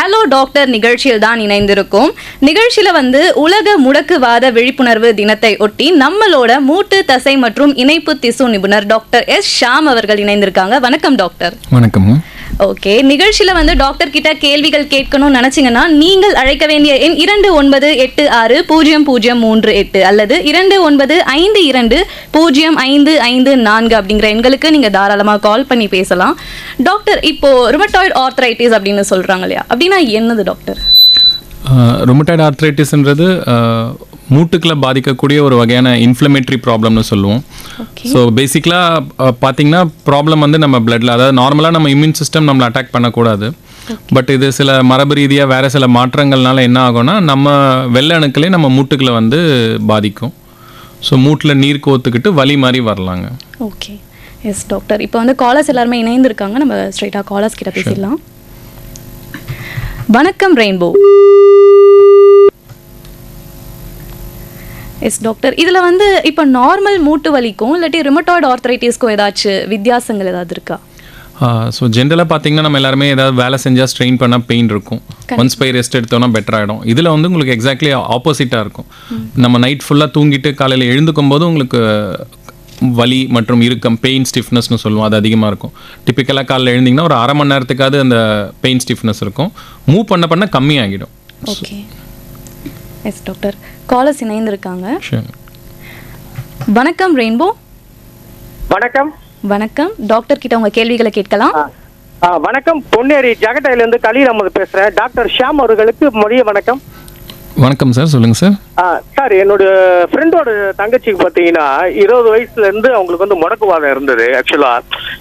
Hello doctor நிகழ்ச்சியில் தான் இணைந்திருக்கும். நிகழ்ச்சியில உலக முடக்குவாத விழிப்புணர்வு தினத்தை ஒட்டி நம்மளோட மூட்டு தசை மற்றும் இணைப்பு திசு நிபுணர் டாக்டர் எஸ் ஷாம் அவர்கள் இணைந்திருக்காங்க. வணக்கம் டாக்டர். வணக்கம். ஓகே, நிகழ்ச்சியில டாக்டர் கிட்ட கேள்விகள் கேட்கணும்னு நினைச்சீங்கன்னா நீங்கள் அழைக்க வேண்டிய எண் 29860038 அல்லது 2952055554 அப்படிங்கிற எண்களுக்கு நீங்க தாராளமா கால் பண்ணி பேசலாம். டாக்டர், இப்போ ருமட்டாய்டு ஆர்த்ரைட்டிஸ் அப்படின்னு சொல்றாங்க இல்லையா, அப்படின்னா என்னது டாக்டர்? ருமட்டாய்டு ஆர்த்ரைட்டிஸ்ன்றது மூட்டுக்களை பாதிக்கக்கூடிய ஒரு வகையான இன்ஃப்ளமேட்டரி ப்ராப்ளம்னு சொல்லுவோம். ஸோ பேசிக்கலாக பார்த்தீங்கன்னா ப்ராப்ளம் நம்ம பிளட்டில், அதாவது நார்மலாக நம்ம இம்யூன் சிஸ்டம் நம்மளை அட்டாக் பண்ணக்கூடாது. பட் இது சில மரபு ரீதியாக வேறு சில மாற்றங்கள்னால என்ன ஆகும்னா நம்ம வெள்ளை அணுக்களே நம்ம மூட்டுக்களை பாதிக்கும். ஸோ மூட்டில் நீர் கோத்துக்கிட்டு வலி மாதிரி வரலாங்க. Okay, yes doctor. இப்போ காலர்ஸ் எல்லாருமே இணைந்திருக்காங்க, நம்ம ஸ்ட்ரைட்டாக காலர்ஸ் கிட்ட பேசிடலாம். வணக்கம் ரெயின்போ. எஸ் டாக்டர், இதில் இப்போ நார்மல் மூட்டு வலிக்கும் இல்லாட்டி ருமட்டாய்டு ஆர்த்ரைட்டிஸ்க்கும் ஏதாச்சும் வித்தியாசங்கள் ஏதாவது இருக்கா? ஸோ ஜென்ரலாக பார்த்தீங்கன்னா நம்ம எல்லாருமே ஏதாவது வேலை செஞ்சால் ஸ்ட்ரெயின் பண்ணால் பெயின் இருக்கும். ஒன்ஸ் போய் ரெஸ்ட் எடுத்தோன்னா பெட்டர் ஆகிடும். இதில் உங்களுக்கு எக்ஸாக்ட்லி ஆப்போசிட்டாக இருக்கும். நம்ம நைட் ஃபுல்லாக தூங்கிட்டு காலையில் எழுந்துக்கும் போது உங்களுக்கு வலி மற்றும் இறுக்கம், பெயின் ஸ்டிஃப்னஸ்னு சொல்லுவோம், அது அதிகமாக இருக்கும். டிப்பிக்கலாக காலையில் எழுந்திங்கன்னா ஒரு அரை மணி நேரத்துக்காவது அந்த பெயின் ஸ்டிஃப்னஸ் இருக்கும். மூவ் பண்ண கம்மியாகிடும். Okay, yes doctor. காலர்ஸ் இணைந்திருக்காங்க. வணக்கம் ரெயின்போ. வணக்கம். வணக்கம் டாக்டர் கிட்ட உங்க கேள்விகளை கேட்கலாம். வணக்கம், பொன்னேரி ஜகடையிலிருந்து கலீல் அஹமது பேசுறேன். டாக்டர் ஷாம் அவர்களுக்கு மொழிய வணக்கம். வணக்கம் சார், சொல்லுங்க சார். சார், என்னோட ஃப்ரெண்டோட தங்கச்சிக்கு பார்த்தீங்கன்னா 20 வயசுல இருந்து அவங்களுக்கு முடக்குவாதம் இருந்தது. ஆக்சுவலா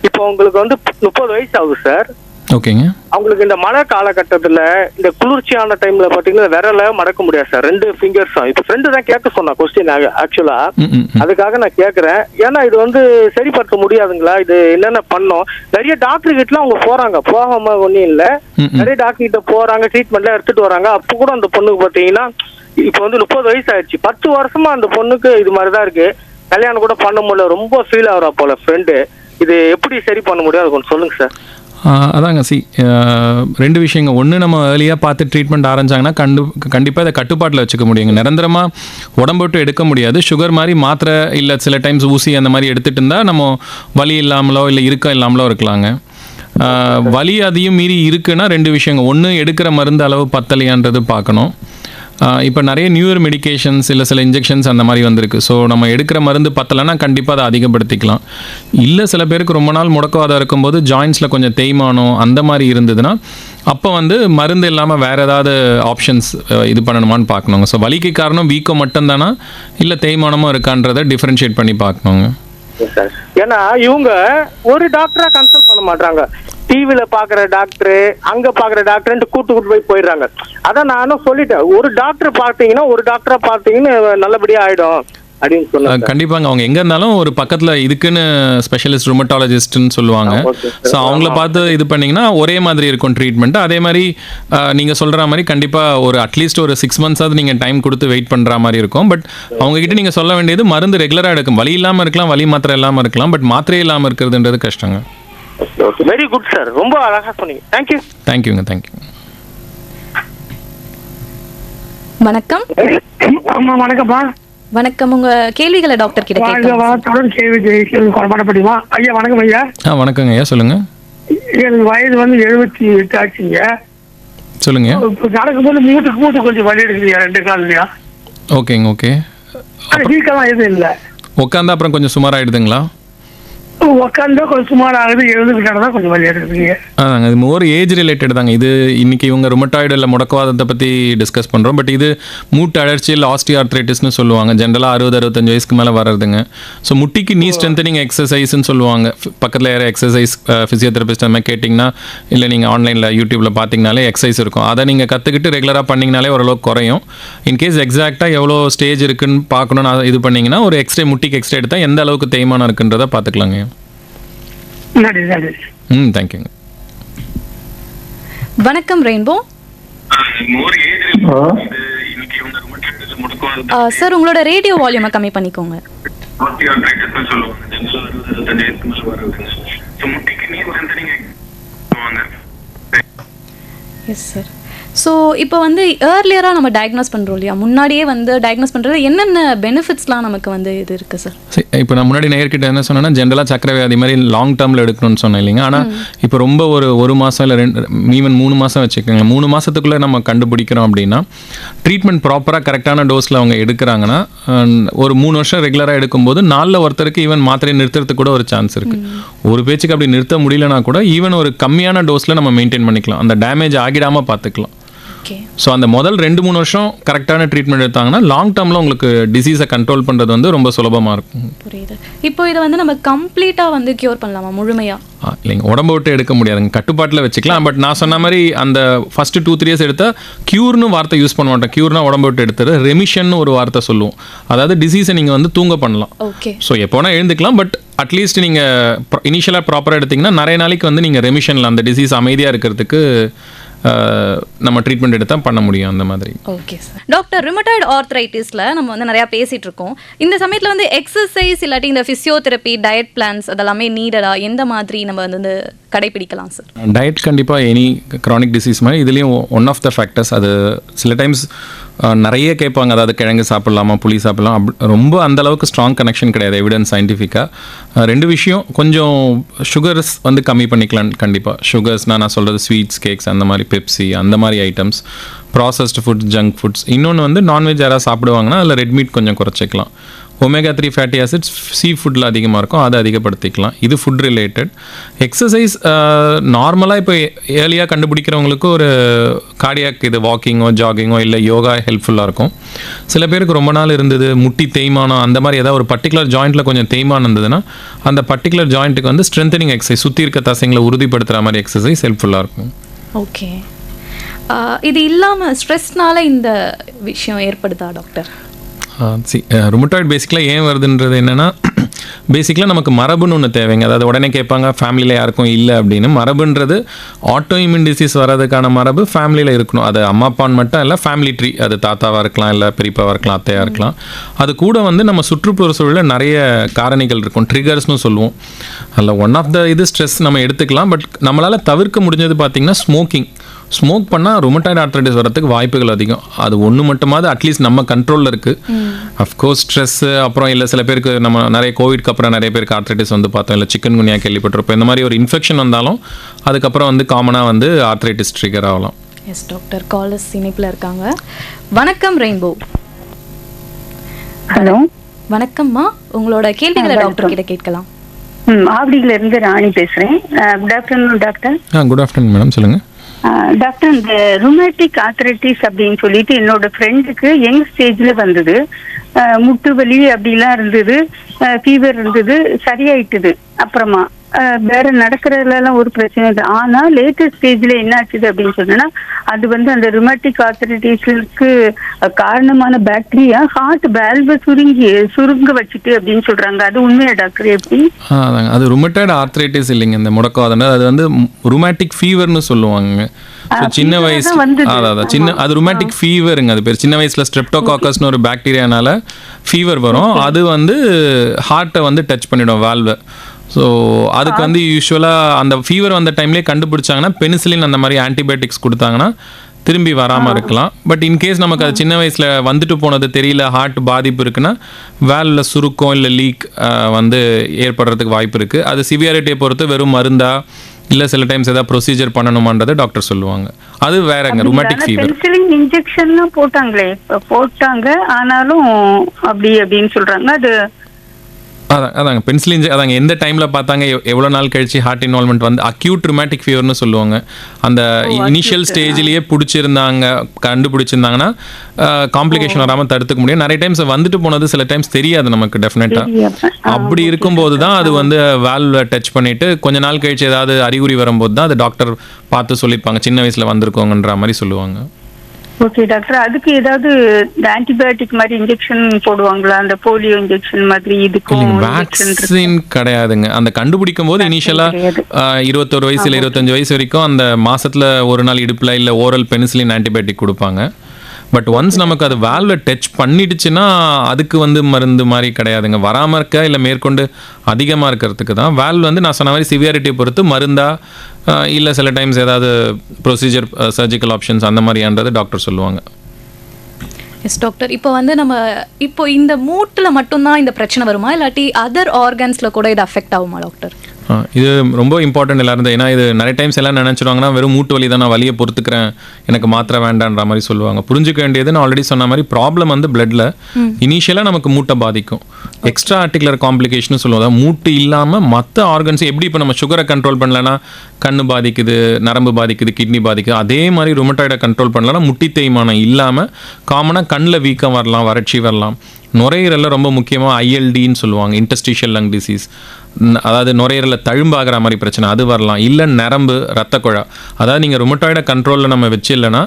இப்போ அவங்களுக்கு 30 வயசு ஆகுது சார். ஓகேங்க. அவங்களுக்கு இந்த மழை காலகட்டத்தில் இந்த குளிர்ச்சியான டைம்ல பார்த்தீங்கன்னா விரல மடக்க முடியாது சார், 2 ஃபிங்கர்ஸும். இப்போ ஃப்ரெண்டு தான் கேட்க சொன்னா கொஸ்டின் ஆக்சுவலா, அதுக்காக நான் கேட்குறேன். ஏன்னா இது சரிப்படுத்த முடியாதுங்களா? இது என்னென்ன பண்ணோம்? நிறைய டாக்டர் கிட்டலாம் அவங்க போறாங்க, போகாம ஒன்றும் இல்லை, நிறைய டாக்டர் கிட்ட போறாங்க, ட்ரீட்மெண்ட்லாம் எடுத்துட்டு வராங்க. அப்போ கூட அந்த பொண்ணுக்கு பார்த்தீங்கன்னா இப்போ 30 வயசு ஆயிடுச்சு. 10 வருஷமா அந்த பொண்ணுக்கு இது மாதிரி தான் இருக்கு. கல்யாணம் கூட பண்ண முடியல, ரொம்ப ஃபீல் ஆகுறா போல ஃப்ரெண்டு. இது எப்படி சரி பண்ண முடியும், அது கொஞ்சம் சொல்லுங்க சார். அதாங்க, ரெண்டு விஷயங்க. ஒன்று, நம்ம ஏர்லியாக பார்த்து ட்ரீட்மெண்ட் ஆரம்பிச்சாங்கன்னா கண்டிப்பாக இதை கட்டுப்பாட்டில் வச்சுக்க முடியுங்க. நிரந்தரமாக உடம்பு விட்டு எடுக்க முடியாது. சுகர் மாதிரி மாத்திரை இல்லை சில டைம்ஸ் ஊசி அந்த மாதிரி எடுத்துகிட்டு இருந்தால் நம்ம வலி இல்லாமலோ இல்லை இருக்கம் இல்லாமலோ இருக்கலாங்க. வலி அதையும் மீறி இருக்குன்னா 2 விஷயங்க. ஒன்று, எடுக்கிற மருந்து அளவு பத்தலையான்றது பார்க்கணும். இப்போ நிறைய நியூயர் மெடிக்கேஷன்ஸ் இல்லை சில இன்ஜெக்ஷன்ஸ் அந்த மாதிரி வந்திருக்கு. ஸோ நம்ம எடுக்கிற மருந்து பத்தலைன்னா கண்டிப்பாக அதை அதிகப்படுத்திக்கலாம். இல்லை சில பேருக்கு ரொம்ப நாள் முடக்குவாதம் இருக்கும்போது ஜாயின்ஸில் கொஞ்சம் தேய்மானம் அந்த மாதிரி இருந்ததுன்னா அப்போ மருந்து இல்லாமல் வேறு ஏதாவது ஆப்ஷன்ஸ் இது பண்ணணுமான்னு பார்க்கணுங்க. ஸோ வலிக்கு காரணம் வீக்கம் மட்டும்தானா இல்லை தேய்மானமும் இருக்கான்றதை டிஃப்ரென்ஷியேட் பண்ணி பார்க்கணுங்க. ஏன்னா இவங்க ஒரு டாக்டரா கன்சல்ட் பண்ண மாட்டாங்க. டிவில பாக்குற டாக்டர், அங்க பாக்குற டாக்டர் கூட்டு போயிடுறாங்க. அதான் நானும் சொல்லிட்டேன், ஒரு டாக்டர் பார்த்தீங்கன்னா ஒரு டாக்டரா பார்த்தீங்கன்னு நல்லபடியா ஆயிடும் அப்படின்னு சொன்னாங்க. கண்டிப்பாங்க. அவங்க எங்க இருந்தாலும் ஒரு பக்கத்துல இதுக்குன்னு ஸ்பெஷலிஸ்ட் ருமட்டாலஜிஸ்ட்னு சொல்லுவாங்க. ஸோ அவங்கள பார்த்து இது பண்ணீங்கன்னா ஒரே மாதிரி இருக்கும் ட்ரீட்மெண்ட். அதே மாதிரி நீங்க சொல்ற மாதிரி கண்டிப்பா ஒரு அட்லீஸ்ட் ஒரு 6 months நீங்க டைம் கொடுத்து வெயிட் பண்ற மாதிரி இருக்கும். பட் அவங்க கிட்ட நீங்க சொல்ல வேண்டியது மருந்து ரெகுலரா எடுக்கும். வலி இல்லாம இருக்கலாம், வலி மாத்திரை இல்லாம இருக்கலாம், பட் மாத்திரை இல்லாம இருக்கிறதுன்றது கஷ்டங்க. வெரி குட் சார், ரொம்ப அழகா சொன்னீங்க. தேங்க்யூ. தேங்க்யூங்க. தேங்க்யூ. வணக்கம். வணக்கம்மா. வணக்கம், உங்க கேள்விகளை டாக்டர் கிட்ட கேட்கலாம். தொடர் கேள்வி பண்ண ஐயா. வணக்கம் ஐயா. வணக்கங்க ஐயா, சொல்லுங்க. எனக்கு வயது 78 ஆச்சுங்க. சொல்லுங்க. நடக்கும்போது மூட்டு கொஞ்சம் வலி எடுக்குதுயா 2 கால்லையா. ஓகேங்க. ஓகே. வீக்கெல்லாம் எதுவும் இல்லை. உட்காந்தா அப்புறம் கொஞ்சம் சுமாராயிடுதுங்களா? உட்காந்தா கொஞ்சம் சுமார் ஆகுது, எழுதுக்கிட்டால் தான் கொஞ்சம் வலி எடுக்குதுங்க. அதாங்க, இது ஒரு ஏஜ் ரிலேட்டட் தாங்க. இது இன்னைக்கு இவங்க ருமட்டாய்டு இல்லை முடக்குவாதத்தை பற்றி டிஸ்கஸ் பண்ணுறோம். பட் இது மூட்டு அழற்சி இல்லை ஆஸ்டியோஆர்த்ரைட்டிஸ்னு சொல்லுவாங்க. ஜென்ரலாக 60-65 வயசுக்கு மேலே வர்றதுங்க. ஸோ முட்டிக்கு நீ ஸ்ட்ரென்தனிங் எக்ஸசைஸ்ன்னு சொல்லுவாங்க. பக்கத்தில் யாரும் எக்ஸசைஸ் ஃபிசியோதெரபிஸ்ட் அந்த மாதிரி கேட்டிங்கன்னா இல்லை நீங்கள் ஆன்லைனில் யூடியூப்பில் பார்த்தீங்கனாலே எக்ஸசைஸ் இருக்கும். அதை நீங்கள் கற்றுக்கிட்டு ரெகுலராக பண்ணிங்கனாலே ஓரளவுக்கு குறையும். இன்கேஸ் எக்ஸாக்டாக எவ்வளோ ஸ்டேஜ் இருக்குன்னு பார்க்கணுன்னு இது பண்ணிங்கன்னா ஒரு எக்ஸ்ரே, முட்டிக்கு எக்ஸ்ரே எடுத்தால் எந்த அளவுக்கு தேய்மானம் இருக்குன்றதை பார்த்துக்கலாங்க. தேங்க்யூங்க. வணக்கம் ரெயின்போ. சார், உங்களோட ரேடியோ வால்யூமை கம்மி பண்ணிக்கோங்க. Yes sir. ஸோ இப்போ வந்து ஏர்லியராக நம்ம டயக்னோஸ் பண்ணுறோம் இல்லையா, முன்னாடியே வந்து டயக்னோஸ் பண்ணுறது என்னென்ன பெனிஃபிட்ஸ்லாம் நமக்கு வந்து இது இருக்குது சார்? இப்போ நான் முன்னாடி நேர்கிட்ட என்ன சொன்னேன்னா ஜென்ரலாக சக்கரை வியாதி மாதிரி லாங் டேர்மில் எடுக்கணும்னு சொன்னேன் இல்லைங்க. ஆனால் இப்போ ரொம்ப ஒரு மாதம் இல்லை ஈவன் 3 மாதம் வச்சுக்கோங்க, 3 மாதத்துக்குள்ளே நம்ம கண்டுபிடிக்கிறோம் அப்படின்னா ட்ரீட்மெண்ட் ப்ராப்பராக கரெக்டான டோஸில் அவங்க எடுக்கிறாங்கன்னா ஒரு 3 வருஷம் ரெகுலராக எடுக்கும்போது 4 ஒருத்தருக்கு ஈவன் மாத்திரையை நிறுத்துறதுக்கு கூட ஒரு சான்ஸ் இருக்குது. ஒரு பேச்சுக்கு அப்படி நிறுத்த முடியலனா கூட ஈவன் ஒரு கம்மியான டோஸில் நம்ம மெயின்டைன் பண்ணிக்கலாம், அந்த டேமேஜ் ஆகிடாமல் பார்த்துக்கலாம். ஸோ அந்த முதல் 2-3 வருஷம் கரெக்டான ட்ரீட்மெண்ட் எடுத்தாங்கன்னா லாங் டேர்மில் உங்களுக்கு டிசீஸை கண்ட்ரோல் பண்ணுறது வந்து ரொம்ப சுலபமாக இருக்கும். புரியுது. இப்போ இதை வந்து நம்ம கம்ப்ளீட்டாக வந்து க்யூர் பண்ணலாமா முழுமையாக? இல்லைங்க, உடம்பு விட்டு எடுக்க முடியாதுங்க, கட்டுப்பாட்டில் வச்சுக்கலாம். பட் நான் சொன்ன மாதிரி அந்த ஃபஸ்ட்டு 2-3 இயர்ஸ் எடுத்தால் க்யூர்னு வார்த்தை யூஸ் பண்ண மாட்டோம். க்யூர்னா உடம்பு விட்டு எடுத்துரு, ரெமிஷன் ஒரு வார்த்தை சொல்லுவோம். அதாவது டிசீஸை நீங்கள் வந்து தூங்க பண்ணலாம். ஓகே. ஸோ எப்போனா எழுந்துக்கலாம், பட் அட்லீஸ்ட் நீங்கள் இனிஷியலாக ப்ராப்பராக எடுத்திங்கன்னா நிறைய நாளைக்கு வந்து நீங்கள் ரெமிஷனில் அந்த டிசீஸ் அமைதியாக இருக்கிறதுக்கு நம்ம ட்ரீட்மெண்ட் எடுத்தால் பண்ண முடியும் அந்த மாதிரி. Okay sir. டாக்டர், ருமட்டாய்டு ஆர்த்ரைட்டிஸில் நம்ம வந்து நிறையா பேசிகிட்டு இருக்கோம். இந்த சமயத்தில் வந்து எக்ஸசைஸ் இல்லாட்டி இந்த ஃபிசியோதெரப்பி, டயட் பிளான்ஸ் அதெல்லாமே நீடடா, எந்த மாதிரி நம்ம வந்து கடைபிடிக்கலாம் சார்? டயட் கண்டிப்பாக எனி க்ரானிக் டிசீஸ் மாதிரி இதுலேயும் ஒன் ஆஃப் த ஃபேக்டர்ஸ். அது சில டைம்ஸ் நிறைய கேட்பாங்க, அதாவது கிழங்கு சாப்பிட்லாமா, புளி சாப்பிட்லாம், ரொம்ப அந்தளவுக்கு ஸ்ட்ராங் கனெக்ஷன் கிடையாது எவிடன்ஸ் சயின்டிஃபிக்காக. 2 விஷயம், கொஞ்சம் சுகர்ஸ் வந்து கம்மி பண்ணிக்கலாம் கண்டிப்பாக. சுகர்ஸ்னால் நான் சொல்கிறது ஸ்வீட்ஸ், கேக்ஸ், அந்த மாதிரி பெப்சி, அந்த மாதிரி items, processed foods, junk foods. இன்னொன்று வந்து நான்வெஜ் யாராவது சாப்பிடுவாங்கன்னா அதில் ரெட் மீட் கொஞ்சம் குறைச்சிக்கலாம். ஒமேகா 3 ஃபேட்டி ஆசிட்ஸ் சீ ஃபுட்டில் அதிகமாக இருக்கும், அதை அதிகப்படுத்திக்கலாம். இது ஃபுட் ரிலேட்டட். எக்ஸசைஸ் நார்மலாக இப்போ ஏர்லியாக கண்டுபிடிக்கிறவங்களுக்கு ஒரு கார்டியாக் இது வாக்கிங்கோ ஜாகிங்கோ இல்லை யோகா ஹெல்ப்ஃபுல்லாக இருக்கும். சில பேருக்கு ரொம்ப நாள் இருந்தது முட்டி தேய்மானம், அந்த மாதிரி ஏதாவது ஒரு பர்டிகுலர் ஜாயிண்ட்டில் கொஞ்சம் தேய்மானம் இருந்ததுன்னா அந்த பர்டிகுலர் ஜாயிண்ட்டுக்கு வந்து ஸ்ட்ரென்தனிங் எக்ஸசைஸ், சுற்றி இருக்க தசைங்களை உறுதிப்படுத்துகிற மாதிரி எக்ஸசைஸ் ஹெல்ப்ஃபுல்லாக இருக்கும். ஓகே. இது இல்லாமல் ஸ்ட்ரெஸ்னால இந்த விஷயம் ஏற்படுதா டாக்டர்? ருமட்டாய்டு பேசிக்கலாக ஏன் வருதுன்றது என்னென்னா, பேசிக்கலாக நமக்கு மரபுன்னு ஒன்று தேவைங்க. அதாவது உடனே கேட்பாங்க ஃபேமிலியில் யாருக்கும் இல்லை அப்படின்னு. மரபுன்றது ஆட்டோ இம்யூன் டிசீஸ் வர்றதுக்கான மரபு ஃபேமிலியில் இருக்கணும். அது அம்மா அப்பான்னு மட்டும் இல்லை, ஃபேமிலி ட்ரீ, அது தாத்தாவாக இருக்கலாம், இல்லை பெரியப்பாவாக இருக்கலாம், அத்தையாக இருக்கலாம். அது கூட வந்து நம்ம சுற்றுப்புற சூழலில் நிறைய காரணிகள் இருக்கும், ட்ரிகர்ஸ்னு சொல்லுவோம். அதில் ஒன் ஆஃப் த இது ஸ்ட்ரெஸ் நம்ம எடுத்துக்கலாம். பட் நம்மளால் தவிர்க்க முடிஞ்சது பார்த்திங்கன்னா ஸ்மோக் பண்ணால் ருமட்டாய்டு ஆர்த்ரைட்டிஸ் வரதுக்கு வாய்ப்புகள் அதிகம். அது ஒன்று மட்டுமாவது அட்லீஸ்ட் நம்ம கண்ட்ரோலில் இருக்குது. அஃப்கோர்ஸ் ஸ்ட்ரெஸ்ஸு, அப்புறம் இல்லை சில பேருக்கு நம்ம நிறைய கோவிட்க்கு அப்புறம் நிறைய பேருக்கு ஆர்த்ரைட்டிஸ் வந்து பார்த்தோம், இல்லை சிக்கன் குனியா கேள்விப்பட்டிருப்போம். இந்த மாதிரி ஒரு இன்ஃபெக்ஷன் வந்தாலும் அதுக்கப்புறம் வந்து காமனாக வந்து ஆர்த்ரைட்டிஸ் ட்ரிகர் ஆகலாம். எஸ் டாக்டர், காலர்ஸ் இணைப்பில் இருக்காங்க. வணக்கம் ரெயின்போ. ஹலோ, வணக்கம்மா, உங்களோட கேள்விகளை டாக்டர் கிட்ட கேட்கலாம். ஆவடியில இருந்து ராணி பேசுறேன். Good afternoon doctor. Good afternoon madam, சொல்லுங்கள். டாக்டர், இந்த ருமேட்டிக் ஆர்த்ரைட்டிஸ் அப்படின்னு சொல்லிட்டு என்னோட ஃப்ரெண்டுக்கு யங் ஸ்டேஜ்ல வந்தது. முட்டு வலி அப்படிலாம் இருந்தது, ஃபீவர் இருந்தது, சரியாயிட்டுது. அப்புறமா வேற நடக்கிறதுலாம் ஒரு பிரச்சனை இல்லை. ஆனா லேட்டஸ்ட் ஸ்டேஜ்ல என்ன ஆச்சுது அப்படின்னு சொன்னா, அது வந்து அந்த ருமேட்டிக் ஆர்த்ரைட்டிஸ்க்கு காரணமான பாக்டீரியா ஹார்ட் வால்வை சுருங்க வச்சுட்டு அப்படின்னு சொல்றாங்க. அது உண்மையா டாக்டர்? எப்படி? அது ருமட்டாய்டு ஆர்த்ரைட்டிஸ் இல்லைங்க, இந்த முடக்காதன, அது வந்து ருமேட்டிக் ஃபீவர்னு சொல்லுவாங்க. சின்ன வயசு அது ருமேட்டிக் ஃபீவருங்க, அது பேர். சின்ன வயசுல ஸ்ட்ரெப்டோகாக்கஸ்னு ஒரு பாக்டீரியானால ஃபீவர் வரும். அது வந்து ஹார்ட்டை வந்து டச் பண்ணிடும், வால்வை. ஸோ அதுக்கு வந்து யூஸ்வலாக அந்த ஃபீவர் வந்த டைம்லேயே கண்டுபிடிச்சாங்கன்னா பெனிசிலின் அந்த மாதிரி ஆன்டிபயோட்டிக்ஸ் கொடுத்தாங்கன்னா திரும்பி வராமல் இருக்கலாம். பட் இன்கேஸ் நமக்கு அது சின்ன வயசில் வந்துட்டு போனது தெரியல, ஹார்ட் பாதிப்பு இருக்குன்னா வேலில் சுருக்கம் இல்லை லீக் வந்து ஏற்படுறதுக்கு வாய்ப்பு இருக்குது. அது சிவியாரிட்டியை பொறுத்து வெறும் மருந்தா இல்லை சில டைம்ஸ் ஏதாவது ப்ரொசீஜர் பண்ணணுமான்றதை டாக்டர் சொல்லுவாங்க. அது வேறங்க, ருமேட்டிக் ஃபீவர். பென்சிலின் இன்ஜெக்ஷன்லாம் போட்டாங்க, ஆனாலும் அப்படின்னு சொல்றாங்க. அது அதாங்க பென்சிலின், அதாங்க எந்த டைமில் பார்த்தாங்க, எவ்வளோ நாள் கழிச்சு ஹார்ட் இன்வால்மெண்ட் வந்து அக்யூட் ருமேட்டிக் ஃபீவர்னு சொல்லுவாங்க. அந்த இனிஷியல் ஸ்டேஜ்லேயே கண்டுபிடிச்சிருந்தாங்கன்னா காம்ப்ளிகேஷன் வராமல் தடுத்துக்க முடியும். நிறைய டைம்ஸ் வந்துட்டு போனது சில டைம்ஸ் தெரியாது நமக்கு டெஃபினட்டாக. அப்படி இருக்கும்போது தான் அது வந்து வால்வை டச் பண்ணிட்டு கொஞ்ச நாள் கழிச்சு ஏதாவது அறிகுறி வரும்போது தான் அது டாக்டர் பார்த்து சொல்லியிருப்பாங்க, சின்ன வயசில் வந்திருக்கோங்கன்ற மாதிரி சொல்லுவாங்க. ஓகே டாக்டர், அதுக்கு ஏதாவது ஆன்டிபயோட்டிக் மாதிரி இன்ஜெக்ஷன் போடுவாங்களா? அந்த போலியோ இன்ஜெக்ஷன் மாதிரி இதுக்கும் வேக்சின் கிடையாதுங்க. அந்த கண்டுபிடிக்கும் போது இனிஷியலா 21 வயசு இல்லை 25 வயசு வரைக்கும் அந்த மாசத்துல ஒரு நாள் இடுப்புல இல்லை ஓரல் பெனிசிலின் ஆன்டிபயோட்டிக் கொடுப்பாங்க. பட் ஒன்ஸ் நமக்கு அது வால்வை டச் பண்ணிடுச்சுன்னா அதுக்கு வந்து மருந்து மாதிரி கிடையாதுங்க. வராமல் இருக்க இல்லை மேற்கொண்டு அதிகமாக இருக்கிறதுக்கு தான் வால்வ் வந்து நான் சொன்ன மாதிரி சிவியாரிட்டியை பொறுத்து மருந்தா இல்லை சில டைம்ஸ் ஏதாவது ப்ரொசீஜர் சர்ஜிக்கல் ஆப்ஷன்ஸ் அந்த மாதிரியான்றது டாக்டர் சொல்லுவாங்க. எஸ் டாக்டர், இப்போ வந்து இப்போ இந்த மூட்டில் மட்டும்தான் இந்த பிரச்சனை வருமா, இல்லாட்டி அதர் ஆர்கன்ஸில் கூட இது அஃபெக்ட் ஆகுமா டாக்டர்? இது ரொம்ப இம்பார்ட்டன்ட் எல்லாரும் ஏன்னா இது நிறைய டைம்ஸ் எல்லாம் நினச்சிடுவாங்கன்னா வெறும் மூட்டு வலி தான், நான் வலியை பொறுத்துக்கிறேன், எனக்கு மாத்திரை வேண்டான்ற மாதிரி சொல்லுவாங்க. புரிஞ்சுக்க வேண்டியது நான் ஆல்ரெடி சொன்ன மாதிரி ப்ராப்ளம் வந்து பிளட்ல இனிஷியலாக நமக்கு மூட்டை பாதிக்கும். எக்ஸ்ட்ரா ஆர்டிகுலர் காம்ப்ளிகேஷன் சொல்லுவோம். அதாவது மூட்டு இல்லாமல் மற்ற ஆர்கன்ஸ் எப்படி இப்போ நம்ம சுகரை கண்ட்ரோல் பண்ணலன்னா கண்ணு பாதிக்குது, நரம்பு பாதிக்குது, கிட்னி பாதிக்குது, அதே மாதிரி ருமட்டாய்டை கண்ட்ரோல் பண்ணலன்னா முட்டி தேய்மானம் இல்லாமல் காமனாக கண்ணில் வீக்கம் வரலாம், வறட்சி வரலாம். நுரையீரலில் ரொம்ப முக்கியமாக ஐஎல்டின்னு சொல்லுவாங்க, இன்டர்ஸ்டிஷியல் லங் டிசீஸ், அதாவது நுரையீரலில் தழும்பாகிற மாதிரி பிரச்சனை அது வரலாம். இல்லை நரம்பு ரத்த குழா, அதாவது நீங்கள் ருமட்டாய்டை கண்ட்ரோலில் நம்ம வச்சு இல்லைன்னா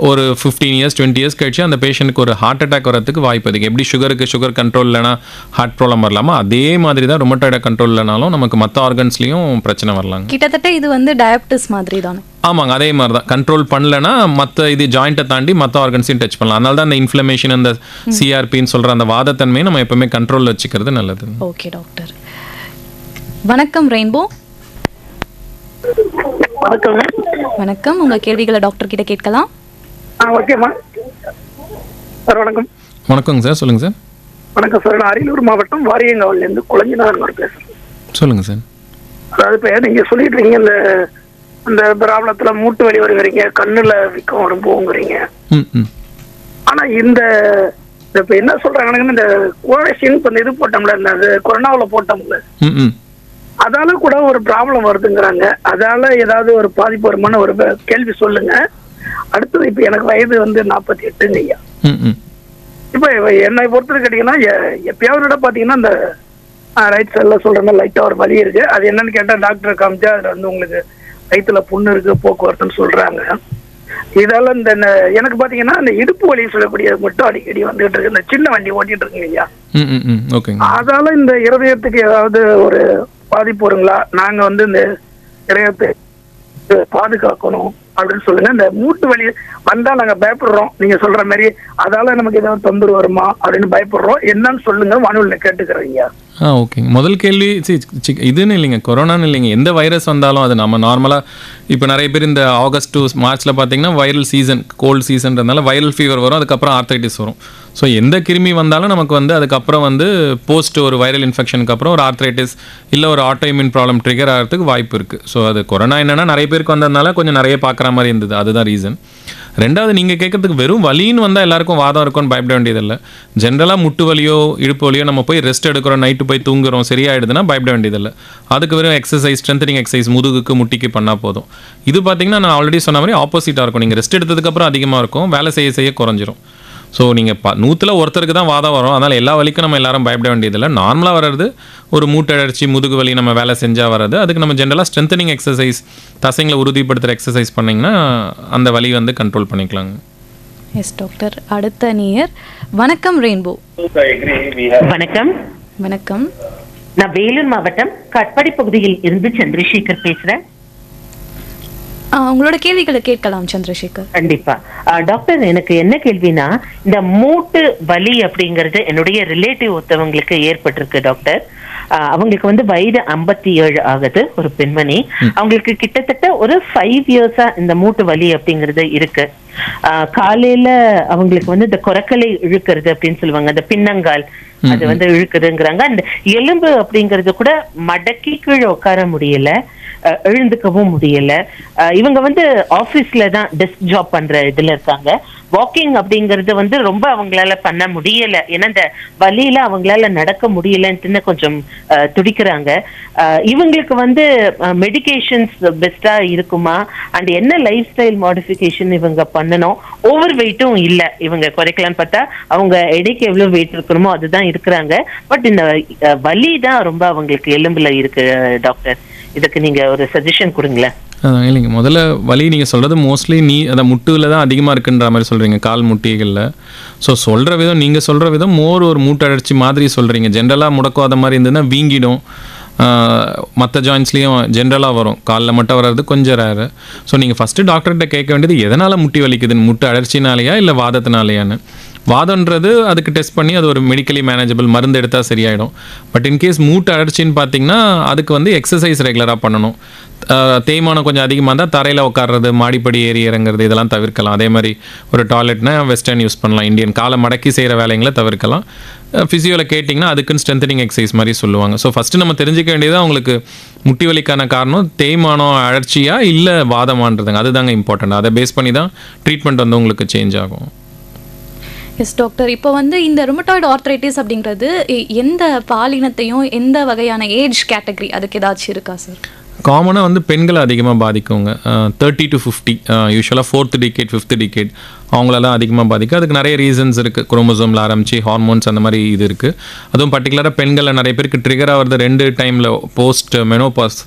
ஒரு 15 years 20 years கழிச்சு அந்த பேஷண்ட்டுக்கு ஒரு ஹார்ட் அட்டாக் வரதுக்கு வாய்ப்பு அதிகம். எப்படி சுகர் கண்ட்ரோல் இல்லைனா ஹார்ட் ப்ராப்ளம் வரலாமா, அதே மாதிரி தான் ருமட்டாய்டை கண்ட்ரோல் இல்லைனாலும் நமக்கு மற்ற ஆர்கன்ஸ்லேயும் பிரச்சனை வரலாங்க. கிட்டத்தட்ட இது வந்து டயபிட்டிஸ் மாதிரி தானே? ஆமாங்க, அதே மாதிரி தான். கண்ட்ரோல் பண்ணலன்னா மற்ற இது ஜாயிண்ட்டை தாண்டி மற்ற ஆர்கன்ஸையும் டச் பண்ணலாம். அதனால தான் அந்த இன்ஃப்ளமேஷன், அந்த சிஆர்பின்னு சொல்கிற அந்த வாதத்தன்மையை நம்ம எப்பவுமே கண்ட்ரோலில் வச்சுக்கிறது நல்லது. Okay doctor. வணக்கம் ரெயின்போ. வணக்கங்க. வணக்கம், உங்கள் கேள்விகளை டாக்டர் கிட்ட கேட்கலாம். ஓகேம்மா சார். வணக்கம். வணக்கங்க சார், சொல்லுங்கள் சார். வணக்கம் சார். நான் அரியலூர் மாவட்டம் வாரியங்காவிலேருந்து குழஞ்சினார் பேசுகிறேன். சொல்லுங்கள் சார். அதாவது இப்போ நீங்கள் சொல்லிட்டு இருக்கீங்க அந்த ப்ராப்ளத்தில் மூட்டு வலி வருவீங்க, கண்ணில் வீக்கம் வரும் போங்கிறீங்க. ஆனால் இந்த இப்போ என்ன சொல்கிறாங்கன்னா இந்த கோவேக்சின் இப்போ இது போட்டோம்ல, இந்த கொரோனாவில் போட்டோம்ல, அதால கூட ஒரு ப்ராப்ளம் வருதுங்கிறாங்க. அதால ஏதாவது ஒரு பாதிப்பு வருமான ஒரு கேள்வி சொல்லுங்க. அடுத்தது இப்போ எனக்கு வயது வந்து 48 ஐயா. இப்போ என்னை பொறுத்தவரை கேட்டீங்கன்னா எப்பயாவது பார்த்தீங்கன்னா இந்த ரைட் சைடில் சொல்ற மாதிரி லைட்டாக ஒரு வலி இருக்கு. அது என்னன்னு கேட்டால் டாக்டரை காமிச்சா அதில் வந்து உங்களுக்கு வயிற்றுல புண்ணு இருக்கு, போக்குவரத்துன்னு சொல்றாங்க. இதால இந்த எனக்கு பார்த்தீங்கன்னா இந்த இடுப்பு வலி சொல்லக்கூடிய மட்டும் அடிக்கடி வந்துகிட்டு இருக்கு. இந்த சின்ன வண்டி ஓட்டிட்டு இருக்குங்க ஐயா, அதால இந்த இருதயத்துக்கு ஏதாவது ஒரு பாதிப்பு வருங்களா? நாங்க வந்து இந்த இருதயத்தை பாதுகாக்கணும் அப்படின்னு சொல்லுங்க. இந்த மூட்டு வலி வந்தா நாங்க பயப்படுறோம் நீங்க சொல்ற மாதிரி, அதால நமக்கு ஏதாவது தொந்தரவு வருமா அப்படின்னு பயப்படுறோம். என்னன்னு சொல்லுங்க, வானொலியில் கேட்டுக்கிறீங்க. ஓகேங்க. முதல் கேள்வி இதுன்னு இல்லைங்க, கொரோனான்னு இல்லைங்க, எந்த வைரஸ் வந்தாலும் அது நம்ம நார்மலாக இப்போ நிறைய பேர் இந்த ஆகஸ்ட் டு மார்ச்சில் பார்த்தீங்கன்னா வைரல் சீசன், கோல்டு சீசன்றதுனால வைரல் ஃபீவர் வரும், அதுக்கப்புறம் ஆர்த்ரைட்டிஸ் வரும். ஸோ எந்த கிருமி வந்தாலும் நமக்கு வந்து அதுக்கப்புறம் வந்து போஸ்ட் ஒரு வைரல் இன்ஃபெக்ஷனுக்கு அப்புறம் ஒரு ஆர்த்ரைட்டிஸ் இல்லை ஒரு ஆட்டோஇம்யூன் ப்ராப்ளம் ட்ரிகர் ஆகிறதுக்கு வாய்ப்பு இருக்குது. ஸோ அது கொரோனா என்னென்னா நிறைய பேருக்கு வந்ததுனால கொஞ்சம் நிறைய பார்க்குற மாதிரி இருந்தது, அதுதான் ரீசன். ரெண்டாவது, நீங்கள் கேட்கறதுக்கு வெறும் வலின்னு வந்தால் எல்லாருக்கும் வாதம் இருக்கும்னு பயப்பட வேண்டியதில்லை. ஜென்ரலாக முட்டு வலியோ இடுப்பு வலியோ நம்ம போய் ரெஸ்ட் எடுக்கிறோம், நைட்டு போய் தூங்குறோம், சரியாயிடுதுன்னா பயப்பட வேண்டியதில்லை. அதுக்கு வெறும் எக்ஸசைஸ், ஸ்ட்ரென்தனிங் எக்ஸசைஸ் முதுகுக்கு முட்டிக்கு பண்ணால் போதும். இது பார்த்தீங்கன்னா நான் ஆல்ரெடி சொன்ன மாதிரி ஆப்போசிட்டாக இருக்கும். நீங்கள் ரெஸ்ட் எடுத்ததுக்கப்புறம் அதிகமாக இருக்கும், வேலை செய்ய குறைஞ்சிரும். ஸோ நீங்கள் 100ல் ஒருத்தருக்கு தான் வாதம் வரும், அதனால் எல்லா வலிக்கும் நம்ம எல்லாரும் பயப்பட வேண்டியதில்லை. நார்மலாக வர்றது ஒரு மூட்டழற்சி, முதுகு வலி நம்ம வேலை செஞ்சால் வர்றது. அதுக்கு நம்ம ஜென்ரலாக ஸ்ட்ரென்தனிங் எக்ஸசைஸ், தசைங்களை உறுதிப்படுத்துகிற எக்ஸசைஸ் பண்ணிங்கன்னா அந்த வலி வந்து கண்ட்ரோல் பண்ணிக்கலாங்க. Yes doctor. அடுத்த நேயர். வணக்கம் ரெயின்போ. வணக்கம். வணக்கம், நான் வேலூர் மாவட்டம் கட்பாடி பகுதியில் இருந்து சந்திரசேகர் பேசுறேன். உங்களோட கேள்விகளை கேட்கலாம் சந்திரசேகர். கண்டிப்பா டாக்டர், எனக்கு என்ன கேள்வினா, இந்த மூட்டு வலி அப்படிங்கறது என்னுடைய ரிலேட்டிவ் ஒருத்தவங்களுக்கு ஏற்பட்டிருக்கு டாக்டர். அவங்களுக்கு வந்து வயது 57 ஆகுது, ஒரு பெண்மணி. அவங்களுக்கு கிட்டத்தட்ட ஒரு 5 years இந்த மூட்டு வலி அப்படிங்கறது இருக்கு. காலையில அவங்களுக்கு வந்து இந்த கொரக்கலை இழுக்கிறது அப்படின்னு சொல்லுவாங்க, அந்த பின்னங்கால் அது வந்து இழுக்குதுங்கிறாங்க. அந்த எலும்பு அப்படிங்கறது கூட மடக்கி கீழே உட்கார முடியல, எழுந்துக்கவும் முடியல. இவங்க வந்து ஆபீஸ்ல தான் டெஸ்க் ஜாப் பண்ற இதுல இருக்காங்க. வாக்கிங் அப்படிங்கறது வந்து ரொம்ப அவங்களால பண்ண முடியல, ஏன்னா இந்த வலியில அவங்களால நடக்க முடியலன்னு கொஞ்சம் துடிக்கிறாங்க. இவங்களுக்கு வந்து மெடிகேஷன்ஸ் பெஸ்டா இருக்குமா, அண்ட் என்ன லைஃப் ஸ்டைல் மாடிஃபிகேஷன் இவங்க பண்ணணும்? ஓவர் வெயிட்டும் இல்ல, இவங்க குறைக்கலான்னு பார்த்தா அவங்க எடைக்கு எவ்வளவு வெயிட் இருக்கணுமோ அதுதான் இருக்கிறாங்க. பட் இந்த வலி தான் ரொம்ப அவங்களுக்கு எலும்புல இருக்கு டாக்டர். இதுக்கு நீங்க ஒரு சஜஷன் கொடுங்களேன். இல்லைங்க, முதல்ல வலி நீங்கள் சொல்கிறது மோஸ்ட்லி அந்த முட்டுவில் தான் அதிகமாக இருக்குன்ற மாதிரி சொல்கிறீங்க, கால் முட்டிகளில். ஸோ சொல்கிற விதம், நீங்கள் சொல்கிற விதம் ஒரு மூட்டழற்சி மாதிரி சொல்கிறீங்க. ஜென்ரலாக முடக்குவாத மாதிரி இருந்ததுன்னா வீங்கிடும், மற்ற ஜாயின்ஸ்லேயும் ஜென்ரலாக வரும், காலில் மட்டும் வர்றது கொஞ்சம் ரேரு. ஸோ நீங்கள் ஃபஸ்ட்டு டாக்டர்கிட்ட கேட்க வேண்டியது எதனால் முட்டி வலிக்குதுன்னு, முட்டு அழற்சினாலேயா இல்லை வாதத்தினாலேயான்னு. வாதன்றது அதுக்கு டெஸ்ட் பண்ணி அது ஒரு மெடிக்கலி மேனேஜபிள், மருந்து எடுத்தால் சரியாயிடும். பட் இன்கேஸ் மூட்டு அழற்சின்னு பார்த்தீங்கன்னா அதுக்கு வந்து எக்ஸசைஸ் ரெகுலராக பண்ணணும். தேய்மானம் கொஞ்சம் அதிகமாக இருந்தால் தரையில் உட்கார்றது, மாடிப்படி ஏறி இறங்குறது இதெல்லாம் தவிர்க்கலாம். அதே மாதிரி ஒரு டாய்லெட்னா வெஸ்டர்ன் யூஸ் பண்ணலாம், இந்தியன் காலை மடக்கி செய்கிற வேலைங்களை தவிர்க்கலாம். ஃபிசியோவில் கேட்டிங்கன்னா அதுக்குன்னு ஸ்ட்ரென்தனிங் எக்ஸசைஸ் மாதிரி சொல்லுவாங்க. ஸோ ஃபஸ்ட்டு நம்ம தெரிஞ்சிக்க வேண்டியது அவங்களுக்கு முட்டி வலிக்கான காரணம் தேய்மானம் அழற்சியா இல்லை வாதமானதுங்க, அதுதாங்க இம்பார்ட்டன்ட். அதை பேஸ் பண்ணி தான் ட்ரீட்மெண்ட் வந்து உங்களுக்கு சேஞ்ச் ஆகும். எஸ் டாக்டர், இப்போ வந்து இந்த ருமட்டாய்டு ஆர்த்ரைட்டிஸ் அப்படின்றது எந்த பாலினத்தையும் எந்த வகையான ஏஜ் கேட்டகரி அதுக்கு ஏதாச்சும் இருக்கா சார்? காமனாக வந்து பெண்களை அதிகமாக பாதிக்குங்க. 30 to 50 யூஸ்வலாக 4th decade 5th decade அவங்களெல்லாம் அதிகமாக பாதிக்கும். அதுக்கு நிறைய ரீசன்ஸ் இருக்குது. குரோமோசோமில் ஆரம்பிச்சு ஹார்மோன்ஸ் அந்த மாதிரி இது இருக்குது. அதுவும் பர்டிகுலராக பெண்களில் நிறைய பேருக்கு ட்ரிகர் ஆகிறது 2 டைமில் போஸ்ட் மெனோபாஸ்,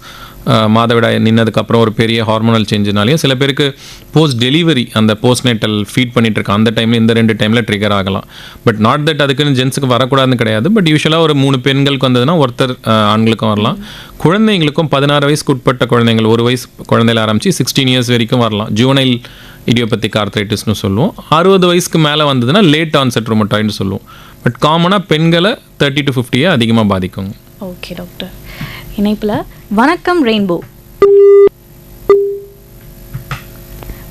மாதவிடாய் நின்னதுக்கப்புறம் ஒரு பெரிய ஹார்மோனல் சேஞ்சுனாலையும், சில பேருக்கு போஸ்ட் டெலிவரி அந்த போஸ்ட் நேட்டல் ஃபீட் பண்ணிட்டு இருக்க அந்த டைமில் இந்த 2 டைமில் ட்ரிகர் ஆகலாம். பட் நாட் தட் அதுக்குன்னு ஜென்ஸுக்கு வரக்கூடாதுன்னு கிடையாது. பட் யூஸ்வலாக ஒரு 3 பெண்களுக்கு வந்ததுன்னா ஒருத்தர் ஆண்களுக்கும் வரலாம். குழந்தைங்களுக்கும் 16 வயசுக்கு உட்பட்ட குழந்தைங்கள், 1 வயசு குழந்தையில ஆரம்பித்து 16 years வரைக்கும் வரலாம். ஜூனைல் இடியோபத்திக் ஆர்த்ரைட்டிஸ்னு சொல்லுவோம். 60 வயசுக்கு மேலே வந்ததுன்னா லேட் ஆன்செட் ருமட்டாய்டுன்னு சொல்லுவோம். பட் காமனாக பெண்களை 30 to 50 அதிகமாக பாதிக்குங்க. Okay doctor. இணைப்பில் வணக்கம் ரெயின்போ.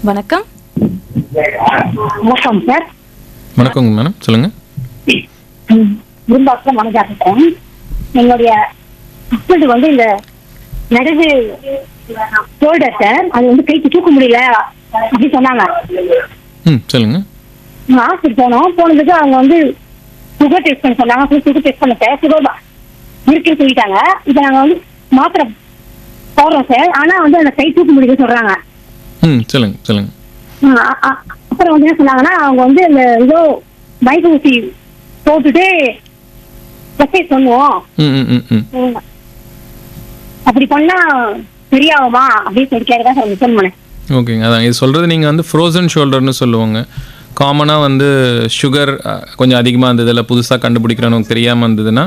வணக்கம். வணக்கம் சார். வணக்கங்க மேடம், சொல்லுங்கள். குரும்பாக்கம் வணக்கம். என்னுடைய ஹஸ்பண்ட் வந்து இந்த நடவு ஷோல்டர் சார், அது வந்து கைக்கு தூக்க முடியல அப்படி சொன்னாங்க. சொல்லுங்கள். ஹாஸ்பிட்டல் போனதுக்கு அவங்க வந்து சுகர் டெஸ்ட் பண்ண சொன்னாங்க. சுகர் டெஸ்ட் பண்ண சார், சுகர் இருக்குன்னு சொல்லிட்டாங்க. இப்போ நாங்கள் வந்து மாத்திரை போடுறோம் சார், ஆனால் வந்து அந்த கை தூக்க முடியுதுன்னு சொல்கிறாங்க. சொல்லுங்க. அப்புறம் வந்து என்ன சொன்னாங்கன்னா, அவங்க வந்து இந்த ஏதோ மயக்க ஊசி போட்டுட்டு எக்ஸசைஸ் பண்ணுவோம், அப்படி பண்ணா சரியாகுமா அப்படின்னு சொல்லி கேட்க தான் ஃபோன் பண்ணேன். ஓகேங்க, அதான் இது சொல்கிறது நீங்கள் வந்து ஃப்ரோசன் ஷோல்டர்னு சொல்லுவாங்க. காமனாக வந்து சுகர் கொஞ்சம் அதிகமாக இருந்ததில் புதுசாக கண்டுபிடிக்கிறவனுக்கு தெரியாமல் இருந்ததுன்னா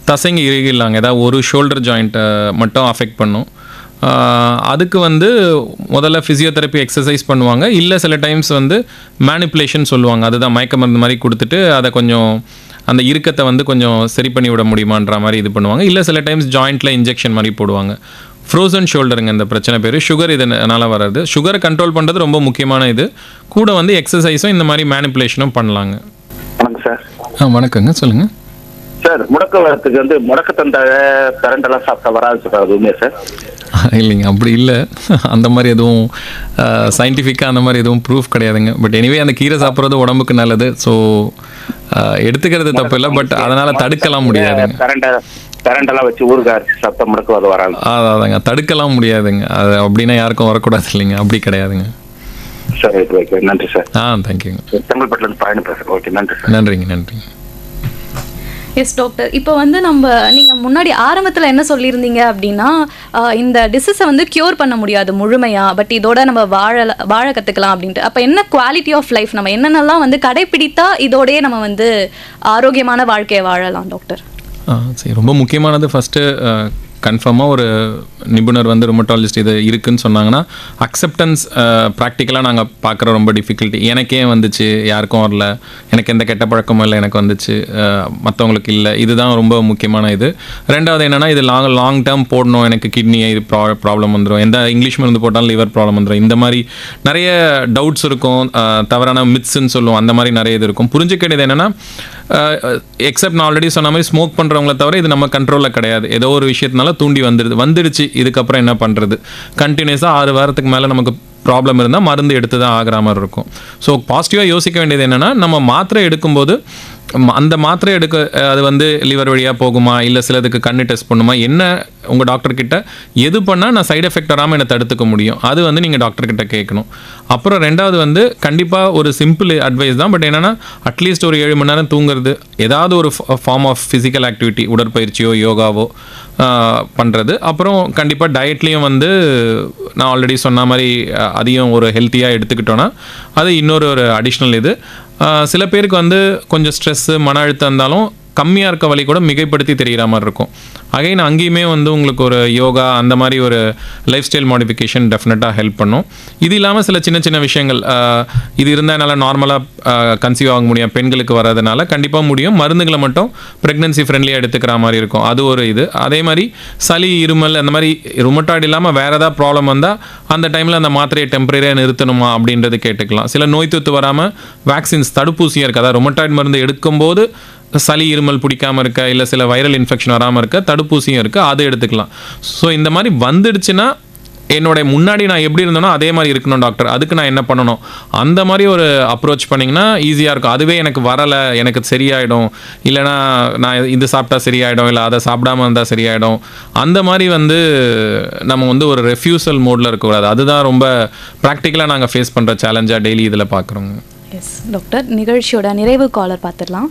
தசைங்க இறுகிடலாங்க. ஏதாவது ஒரு ஷோல்டர் ஜாயிண்ட்டை மட்டும் அஃபெக்ட் பண்ணும். அதுக்கு வந்து முதல்ல ஃபிசியோதெரப்பி எக்ஸசைஸ் பண்ணுவாங்க. இல்லை சில டைம்ஸ் வந்து மேனிப்புலேஷன் சொல்லுவாங்க. அதுதான் மயக்க மருந்து மாதிரி கொடுத்துட்டு அதை கொஞ்சம் அந்த இறுக்கத்தை வந்து கொஞ்சம் சரி பண்ணி விட முடியுமான்ற மாதிரி இது பண்ணுவாங்க. இல்லை சில டைம்ஸ் ஜாயிண்ட்டில் இன்ஜெக்ஷன் மாதிரி போடுவாங்க. ஃப்ரோசன் ஷோல்டருங்க இந்த பிரச்சனை பேர். சுகர் இதனால் வர்றது. சுகரை கண்ட்ரோல் பண்ணுறது ரொம்ப முக்கியமான இது. கூட வந்து எக்ஸசைஸும் இந்த மாதிரி மேனிப்புலேஷனும் பண்ணலாங்க. வணக்கம் சார். வணக்கங்க, சொல்லுங்கள் சார். முடக்க வரத்துக்கு வந்து முடக்கத்தண்டை கரண்டெல்லாம் சாப்பிட்டா வராது சார், அது உண்மையா சார்? இல்லைங்க, அப்படி இல்லை. அந்த மாதிரி எதுவும் சயின்டிஃபிக்காக அந்த மாதிரி எதுவும் ப்ரூஃப் கிடையாதுங்க. பட் எனிவே அந்த கீரை சாப்பிட்றது உடம்புக்கு நல்லது. ஸோ எடுத்துக்கிறது தப்பு இல்லை. பட் அதனால் தடுக்கலாம் முடியாதுங்க. கரண்டெல்லாம் வச்சு ஊருக்கு அரைச்சி சாப்பிட்டா முடக்குவது வராது. அதாங்க, தடுக்கலாம் முடியாதுங்க. அது அப்படின்னா யாருக்கும் வரக்கூடாது இல்லைங்க, அப்படி கிடையாதுங்க. சார் ஓகே, நன்றி சார். தேங்க்யூங்க. செங்கல்பட்டுலேருந்து பழனி பேசுகிறேன். ஓகே, நன்றி சார். நன்றிங்க. எஸ் டாக்டர், இப்போ வந்து நீங்கள் முன்னாடி ஆரம்பத்தில் என்ன சொல்லியிருந்தீங்க அப்படின்னா, இந்த டிசீஸை வந்து க்யூர் பண்ண முடியாது முழுமையாக, பட் இதோட நம்ம வாழ கற்றுக்கலாம் அப்படின்ட்டு. அப்போ என்ன குவாலிட்டி ஆஃப் லைஃப் நம்ம என்னென்னலாம் வந்து கடைப்பிடித்தா இதோடய நம்ம வந்து ஆரோக்கியமான வாழ்க்கையை வாழலாம் டாக்டர்? சரி, ரொம்ப முக்கியமானது ஃபஸ்ட்டு கன்ஃபார்மாக ஒரு நிபுணர் வந்து ருமட்டாலஜிஸ்ட் இது இருக்குதுன்னு சொன்னாங்கன்னா அக்செப்டன்ஸ் ப்ராக்டிக்கலாக நாங்கள் பார்க்குற ரொம்ப டிஃபிகல்ட்டி. எனக்கே வந்துச்சு, யாருக்கும் வரல, எனக்கு எந்த கெட்ட பழக்கமும் இல்லை, எனக்கு வந்துச்சு, மற்றவங்களுக்கு இல்லை. இதுதான் ரொம்ப முக்கியமான இது. ரெண்டாவது என்னென்னா, இது லாங் டேர்ம் போடணும், எனக்கு கிட்னி இது ப்ராப்ளம் வந்துடும், எந்த இங்கிலீஷ் மருந்து போட்டாலும் லிவர் ப்ராப்ளம் வந்துடும், இந்த மாதிரி நிறைய டவுட்ஸ் இருக்கும். தவறான மித்ஸ்ன்னு சொல்லுவோம், அந்த மாதிரி நிறைய இது இருக்கும். புரிஞ்சுக்க வேண்டியது என்னென்னா, எக்ஸப்ட் நான் ஆல்ரெடி சொன்ன மாதிரி ஸ்மோக் பண்ணுறவங்கள தவிர இது நம்ம கண்ட்ரோலில் கிடையாது. ஏதோ ஒரு விஷயத்தினால தூண்டி வந்துடுச்சு, இதுக்கப்புறம் என்ன பண்ணுறது? கண்டினியூஸாக 6 வாரத்துக்கு மேலே நமக்கு ப்ராப்ளம் இருந்தால் மருந்து எடுத்து தான் ஆகிற மாதிரி இருக்கும். ஸோ பாசிட்டிவாக யோசிக்க வேண்டியது என்னென்னா, நம்ம மாத்திரை எடுக்கும்போது அந்த மாத்திரை அது வந்து லிவர் வழியாக போகுமா, இல்லை சிலதுக்கு கண்ணு டெஸ்ட் பண்ணுமா, என்ன உங்கள் டாக்டர்கிட்ட எது பண்ணால் நான் சைடு எஃபெக்ட் வராமல் என்னை தடுத்துக்க முடியும், அது வந்து நீங்கள் டாக்டர்கிட்ட கேட்கணும். அப்புறம் ரெண்டாவது வந்து கண்டிப்பாக ஒரு சிம்பிள் அட்வைஸ் தான். பட் என்னென்னா, அட்லீஸ்ட் ஒரு 7 மணி நேரம் தூங்குறது, ஏதாவது ஒரு ஃபார்ம் ஆஃப் ஃபிசிக்கல் ஆக்டிவிட்டி, உடற்பயிற்சியோ யோகாவோ பண்ணுறது. அப்புறம் கண்டிப்பாக டயட்லேயும் வந்து நான் ஆல்ரெடி சொன்ன மாதிரி அதையும் ஒரு ஹெல்த்தியாக எடுத்துக்கிட்டோன்னா அது இன்னொரு அடிஷ்னல் இது. சில பேருக்கு வந்து கொஞ்சம் ஸ்ட்ரெஸ்ஸு மன அழுத்தம் இருந்தாலும் கம்மியாக இருக்க வலி கூட மிகைப்படுத்தி தெரிகிற மாதிரி இருக்கும். அகைன் அங்கேயுமே வந்து உங்களுக்கு ஒரு யோகா அந்த மாதிரி ஒரு லைஃப் ஸ்டைல் மாடிஃபிகேஷன் டெஃபினட்டாக ஹெல்ப் பண்ணும். இது இல்லாமல் சில சின்ன சின்ன விஷயங்கள், இது இருந்தால் என்னால் நார்மலாக கன்சீவ் ஆக முடியும், பெண்களுக்கு வரதுனால கண்டிப்பாக முடியும். மருந்துகளை மட்டும் ப்ரெக்னன்சி ஃப்ரெண்ட்லியாக எடுத்துக்கிற மாதிரி இருக்கும், அது ஒரு இது. அதே மாதிரி சளி, இருமல் அந்த மாதிரி ருமட்டாய்டு இல்லாமல் வேறு ஏதாவது ப்ராப்ளம் வந்தால் அந்த டைமில் அந்த மாத்திரையை டெம்பரரியாக நிறுத்தணுமா அப்படின்றது கேட்டுக்கலாம். சில நோய் தொத்து வராமல் வேக்சின்ஸ் தடுப்பூசியாக இருக்குது, அதாவது ருமட்டாய்டு மருந்து எடுக்கும்போது சளி இருமல் பிடிக்காமல் இருக்க, இல்லை சில வைரல் இன்ஃபெக்ஷன் வராமல் இருக்க தடுப்பூசியும் இருக்குது, அதை எடுத்துக்கலாம். ஸோ இந்த மாதிரி வந்துடுச்சுன்னா என்னோட முன்னாடி நான் எப்படி இருந்தேனோ அதே மாதிரி இருக்கணும் டாக்டர், அதுக்கு நான் என்ன பண்ணணும், அந்த மாதிரி ஒரு அப்ரோச் பண்ணிங்கன்னா ஈஸியாக இருக்கும். அதுவே எனக்கு வரலை, எனக்கு சரியாயிடும், இல்லைனா நான் இது சாப்பிட்டா சரியாயிடும், இல்லை அதை சாப்பிடாம இருந்தால் சரியாயிடும், அந்த மாதிரி வந்து நம்ம வந்து ஒரு ரெஃப்யூசல் மோடில் இருக்கக்கூடாது. அதுதான் ரொம்ப ப்ராக்டிக்கலாக நாங்கள் ஃபேஸ் பண்ணுற சேலஞ்சாக டெய்லி இதில் பார்க்குறோங்க. எஸ் டாக்டர், நிகழ்ச்சியோட நிறைவு காலர் பார்த்துடலாம்.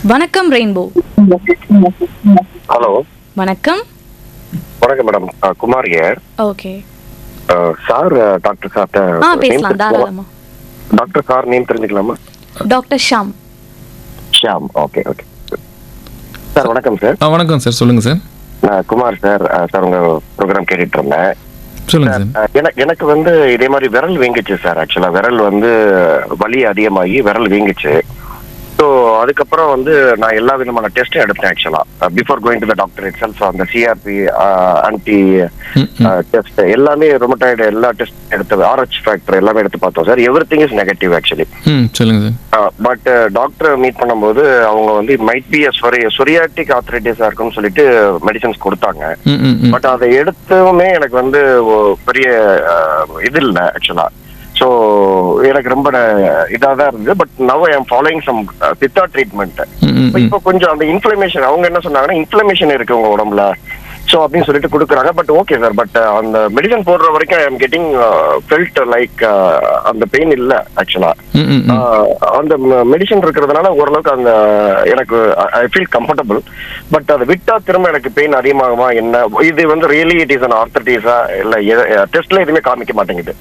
வணக்கம் ரெயின்போ. ஹலோ, வணக்கம். வணக்கம் madam, Kumar here. Okay sir, doctor சார்ட்ட பேசலாம் தாராளமா. டாக்டர் சார் நேம் தெரிஞ்சுக்கலாமா? Doctor Sham. Sham, okay okay sir. வணக்கம் சார். வணக்கம் சார், சொல்லுங்கள் சார். நான் குமார் சார். சார் உங்க ப்ரோக்ராம் கேட்டுட்டு இருந்தேன். சொல்லுங்கள் சார். எனக்கு வந்து இதே மாதிரி விரல் வீங்கிச்சு சார். ஆக்சுவலா விரல் வந்து வலி அதிகமாகி விரல் வீங்கிச்சு. ஸோ அதுக்கப்புறம் வந்து நான் எல்லா விதமான டெஸ்ட்டும் எடுத்தேன் ஆக்சுவலா, before going to the doctor it self. அந்த சிஆர்பி, ஆன்டி டெஸ்ட் எல்லாமே, ரொமட்டாய்டு எல்லா டெஸ்ட் எடுத்து, RH ஃபேக்டர் எல்லாமே எடுத்து பார்த்தோம் sir. Everything is negative actually. சொல்லுங்க சார். பட் டாக்டர் மீட் பண்ணும்போது அவங்க வந்து மைட் பி சொரியாட்டிக் ஆர்த்ரைட்டிஸா இருக்குன்னு சொல்லிட்டு மெடிசன்ஸ் கொடுத்தாங்க. பட் அதை எடுத்துமே எனக்கு வந்து பெரிய இது இல்லை ஆக்சுவலா. ஸோ எனக்கு ரொம்ப இதாக தான் இருந்தது. But now I am following some பித்தா ட்ரீட்மெண்ட். இப்போ கொஞ்சம் அந்த இன்ஃப்ளமேஷன், அவங்க என்ன சொன்னாங்கன்னா இன்ஃப்ளமேஷன் இருக்கு உங்க உடம்புல, ஸோ அப்படின்னு சொல்லிட்டு கொடுக்குறாங்க. பட் ஓகே சார், பட் அந்த மெடிசன் போடுற வரைக்கும் I am getting felt like அந்த பெயின் இல்லை ஆக்சுவலா. அந்த மெடிசன் இருக்கிறதுனால ஓரளவுக்கு அந்த எனக்கு ஐ ஃபீல் கம்ஃபர்டபுள். பட் அதை விட்டா திரும்ப எனக்கு பெயின் அதிகமாகுமா என்ன, இது வந்து ரியலி இட் இஸ் அன் ஆர்த்தரைட்டிஸா இல்லை, டெஸ்ட்ல எதுவுமே காமிக்க மாட்டேங்குது.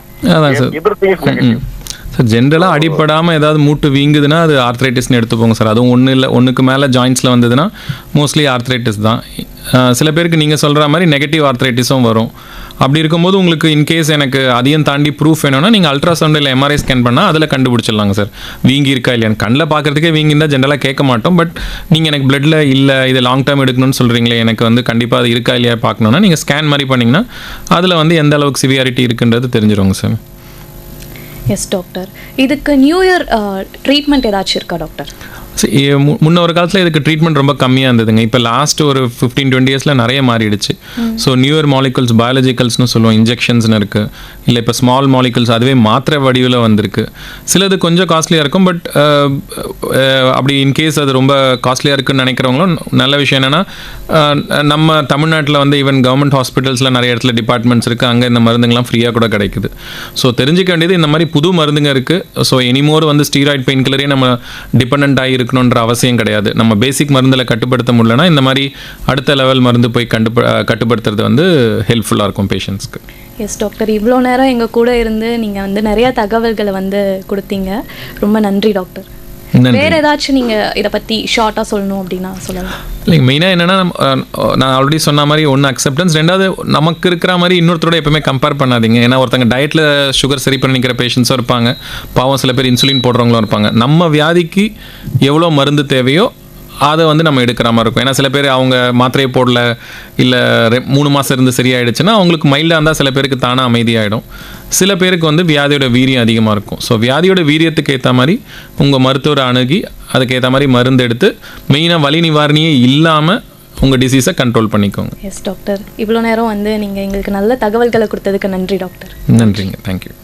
சார் ஜென்ரலாக அடிப்படாமல் ஏதாவது மூட்டு வீங்குதுன்னா அது ஆர்த்ரைட்டிஸ்னு எடுத்துப்போங்க சார். அதுவும் ஒன்று இல்லை, ஒன்றுக்கு மேலே ஜாயின்ஸில் வந்ததுன்னா மோஸ்ட்லி ஆர்த்ரைட்டிஸ் தான். சில பேருக்கு நீங்கள் சொல்கிற மாதிரி நெகட்டிவ் ஆர்த்ரைட்டிஸும் வரும். அப்படி இருக்கும்போது உங்களுக்கு இன்கேஸ் எனக்கு அதையும் தாண்டி ப்ரூஃப் வேணும்னா நீங்கள் அல்ட்ராசவுண்ட் இல்லை MRI ஸ்கேன் பண்ணால் அதில் கண்டுபிடிச்சிடலாங்க சார் வீங்கி இருக்கா இல்லையான்னு. கண்ணில் பார்க்குறதுக்கே வீங்கிருந்தால் ஜென்ரலாக கேட்க மாட்டோம். பட் நீங்கள் எனக்கு பிளட்டில் இல்லை, இது லாங் டேர்ம் எடுக்கணும்னு சொல்கிறீங்களே, எனக்கு வந்து கண்டிப்பாக அது இருக்கா இல்லையா பார்க்கணுன்னா நீங்கள் ஸ்கேன் மாதிரி பண்ணிங்கன்னா அதில் வந்து எந்த அளவுக்கு சிவியாரிட்டி இருக்குன்றது தெரிஞ்சிருவாங்க சார். எஸ் டாக்டர், இதுக்கு நியூ இயர் ட்ரீட்மெண்ட் ஏதாச்சும் இருக்கா டாக்டர்? முன்ன ஒரு காலத்தில் இதுக்கு ட்ரீட்மெண்ட் ரொம்ப கம்மியாக இருந்ததுங்க. இப்போ லாஸ்ட் ஒரு 15-20 இயர்ஸில் நிறைய மாறிடுச்சு. ஸோ நியூயர் மாலிகுல்ஸ், பயாலஜிக்கல்ஸ்னு சொல்லுவோம், இன்ஜெக்ஷன்ஸ்னு இருக்குது, இல்லை இப்போ ஸ்மால் மாலிகுல்ஸ் அதுவே மாத்திரை வடிவில் வந்திருக்கு. சிலது கொஞ்சம் காஸ்ட்லியாக இருக்கும். பட் அப்படி இன்கேஸ் அது ரொம்ப காஸ்ட்லியாக இருக்குன்னு நினைக்கிறவங்களும் நல்ல விஷயம் என்னென்னா, நம்ம தமிழ்நாட்டில் வந்து ஈவன் கவர்மெண்ட் ஹாஸ்பிட்டல்ஸில் நிறைய இடத்துல டிபார்ட்மெண்ட்ஸ் இருக்குது, அங்கே இந்த மருந்துங்கள்லாம் ஃப்ரீயாக கூட கிடைக்குது. ஸோ தெரிஞ்சிக்க வேண்டியது இந்த மாதிரி புது மருந்துங்க இருக்குது. ஸோ எனிமோர் வந்து ஸ்டீராய்ட் பெயின் கில்லரே நம்ம டிபெண்ட் ஆகி இருக்கணுன்ற அவசியம் கிடையாது. நம்ம பேசிக் மருந்தில் கட்டுப்படுத்த முடியலன்னா இந்த மாதிரி அடுத்த லெவல் மருந்து போய் கட்டுப்படுத்துறது வந்து ஹெல்ப்ஃபுல்லாக இருக்கும் பேஷண்ட்ஸ்க்கு. எஸ் டாக்டர், இவ்வளோ நேரம் எங்கள் கூட இருந்து நீங்கள் வந்து நிறைய தகவல்களை வந்து கொடுத்தீங்க, ரொம்ப நன்றி டாக்டர். வேற ஏதாச்சும் நீங்கள் இதை பற்றி ஷார்ட்டாக சொல்லணும் அப்படின்னா சொல்லலாம். இல்லைங்க, மெயினாக என்னென்னா நான் ஆல்ரெடி சொன்ன மாதிரி ஒன்று அக்செப்டன்ஸ், ரெண்டாவது நமக்கு இருக்கிற மாதிரி இன்னொருத்தரோட எப்பவுமே கம்பேர் பண்ணாதீங்க. ஏன்னா ஒருத்தங்க டயட்டில் சுகர் சரி பண்ணிக்கிற பேஷண்ட்ஸும் இருப்பாங்க, பாவம் சில பேர் இன்சுலின் போடுறவங்களும் இருப்பாங்க. நம்ம வியாதிக்கு எவ்வளோ மருந்து தேவையோ அதை வந்து நம்ம எடுக்கிற மாதிரி இருக்கும். ஏன்னா சில பேர் அவங்க மாத்திரையை போடல, இல்லை 3 மாதம் இருந்து சரியாயிடுச்சுன்னா அவங்களுக்கு மைல்டாக இருந்தால் சில பேருக்கு தானாக அமைதியாகிடும். சில பேருக்கு வந்து வியாதியோட வீரியம் அதிகமாக இருக்கும். ஸோ வியாதியோட வீரியத்துக்கு ஏற்ற மாதிரி உங்கள் மருத்துவரை அணுகி அதுக்கேற்ற மாதிரி மருந்து எடுத்து மெயினாக வலி நிவாரணியே இல்லாமல் உங்கள் டிசீஸை கண்ட்ரோல் பண்ணிக்கோங்க. எஸ் டாக்டர், இவ்வளோ நேரம் வந்து நீங்கள் எங்களுக்கு நல்ல தகவல்களை கொடுத்ததுக்கு நன்றி டாக்டர். நன்றிங்க, தேங்க்யூ.